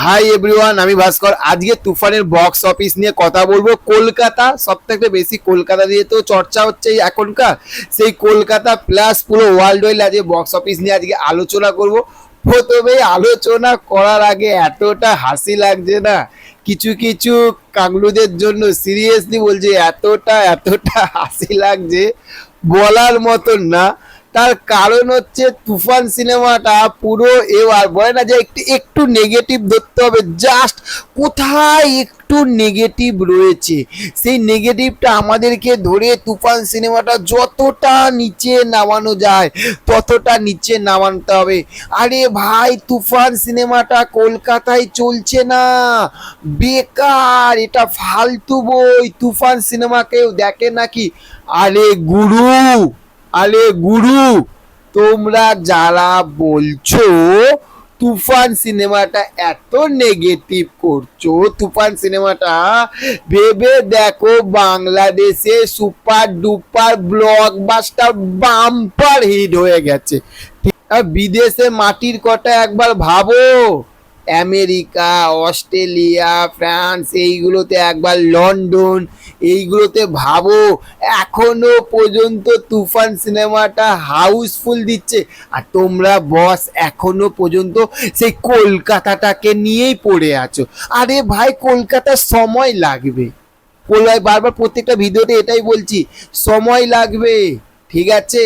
Hi everyone, আমি ভাস্কর। আজকে তুফানের বক্স অফিস নিয়ে কথা বলবো। কলকাতা সব থেকে বেশি কলকাতা দিয়ে তো চর্চা হচ্ছে এখনকার, সেই কলকাতা প্লাস পুরো ওয়ার্ল্ড ওয়াইড আজকে বক্স অফিস নিয়ে আজকে আলোচনা করব। প্রথমে আলোচনা করার আগে এতটা হাসি লাগছে না কিছু কিছু কাংলুদের জন্য, সিরিয়াসলি বলছি, এতটা এতটা হাসি লাগছে বলার মতন না। তার কারণ হচ্ছে তুফান সিনেমাটা পুরো এবার বলে না যে একটু একটু নেগেটিভ ধরতে হবে, জাস্ট কোথায় একটু নেগেটিভ রয়েছে সেই নেগেটিভটা আমাদেরকে ধরে তুফান সিনেমাটা যতটা নিচে নামানো যায় ততটা নিচে নামাতে হবে। আরে ভাই, তুফান সিনেমাটা কলকাতায় চলছে না, বেকার, এটা ফালতু বই। তুফান সিনেমা কেউ দেখে নাকি? আরে গুরু, আরে গুরু, তোমরা যারা বলছো তুফান সিনেমাটা এত নেগেটিভ করছো, তুফান সিনেমাটা ভেবে দেখো বাংলাদেশে super duper blockbuster bumper hit হয়ে গেছে। আর বিদেশে মাটির কথা একবার ভাবো, আমেরিকা, অস্ট্রেলিয়া, ফ্রান্স, এইগুলোতে একবার লন্ডন, এইগুলোতে ভাবো এখনো পর্যন্ত তুফান সিনেমাটা হাউসফুল দিচ্ছে। আর তোমরা বস এখনো পর্যন্ত সেই কলকাতাটাকে নিয়েই পড়ে আছো। আরে ভাই, কলকাতার সময় লাগবে, বারবার প্রত্যেকটা ভিডিওতে এটাই বলছি, সময় লাগবে, ঠিক আছে?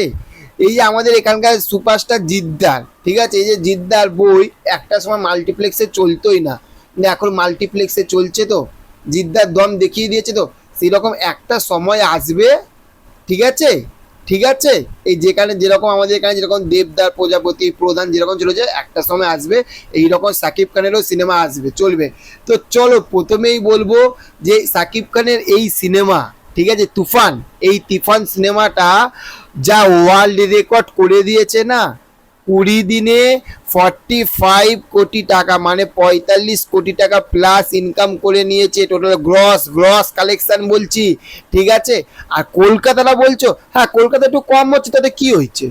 এই যে আমাদের এখানকার সুপারস্টার জিদ্দার, ঠিক আছে, এই যে জিদ্দার বই একটা সময় মাল্টিপ্লেক্সে চলতোই না, এখন মাল্টিপ্লেক্সে চলছে। তো জিদ্দার দম দেখিয়ে দিয়েছে, তো সেরকম একটা সময় আসবে, ঠিক আছে, ঠিক আছে? এই যেখানে যেরকম আমাদের এখানে যেরকম দেবদার, প্রজাপতি, প্রধান যেরকম চলেছে, একটা সময় আসবে এইরকম সাকিব খানেরও সিনেমা আসবে, চলবে। তো চলো প্রথমেই বলবো যে সাকিব খানের এই সিনেমা, ঠিক আছে, তুফান, এই তুফান সিনেমাটা যা ওয়ার্ল্ড রেকর্ড করে দিয়েছে না, 20 দিনে 45 কোটি টাকা, মানে 45 কোটি টাকা প্লাস ইনকাম করে নিয়েছে টোটাল, গ্রস গ্রস কালেকশন বলছি, ঠিক আছে? আর কলকাতাটা বলছো, হ্যাঁ কলকাতা একটু কম হচ্ছে, তাতে কি হয়েছে?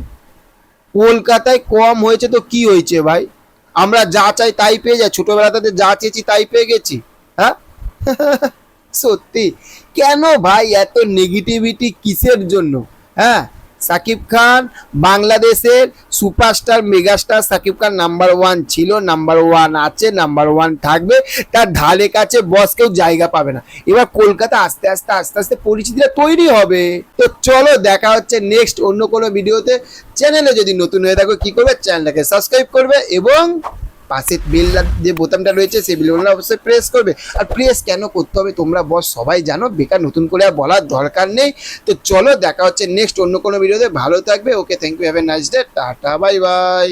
কলকাতায় কম হয়েছে তো কি হয়েছে ভাই? আমরা যা চাই তাই পেয়ে যাই, ছোটবেলাতে যা চেয়েছি তাই পেয়ে গেছি, হ্যাঁ? সত্যি, কেন ভাই এত নেগেটিভিটি কিসের জন্য? হ্যাঁ, সাকিব খান বাংলাদেশের superstar, megastar. Shakib Khan number one ছিল, নাম্বার ওয়ান আছে, নাম্বার ওয়ান থাকবে, তার ধারে কাছে বস কেউ জায়গা পাবে না। এবার কলকাতা আস্তে আস্তে আস্তে আস্তে পরিচিতিটা তৈরি হবে। তো চলো দেখা হচ্ছে নেক্সট অন্য কোনো ভিডিওতে। চ্যানেলে যদি নতুন হয়ে থাকো কি করবে, চ্যানেলটাকে সাবস্ক্রাইব করবে এবং পাশে বেল যে বোতামটা রয়েছে সেই বেলটা অবশ্যই প্রেস করবে। আর প্রেস কেন করতে হবে তোমরা বস সবাই জানো, বেকার নতুন করে আর বলার দরকার নেই। তো চলো দেখা হচ্ছে নেক্সট অন্য কোনো ভিডিওতে। ভালো থাকবে, okay, thank you, have a nice day, tata, bye by.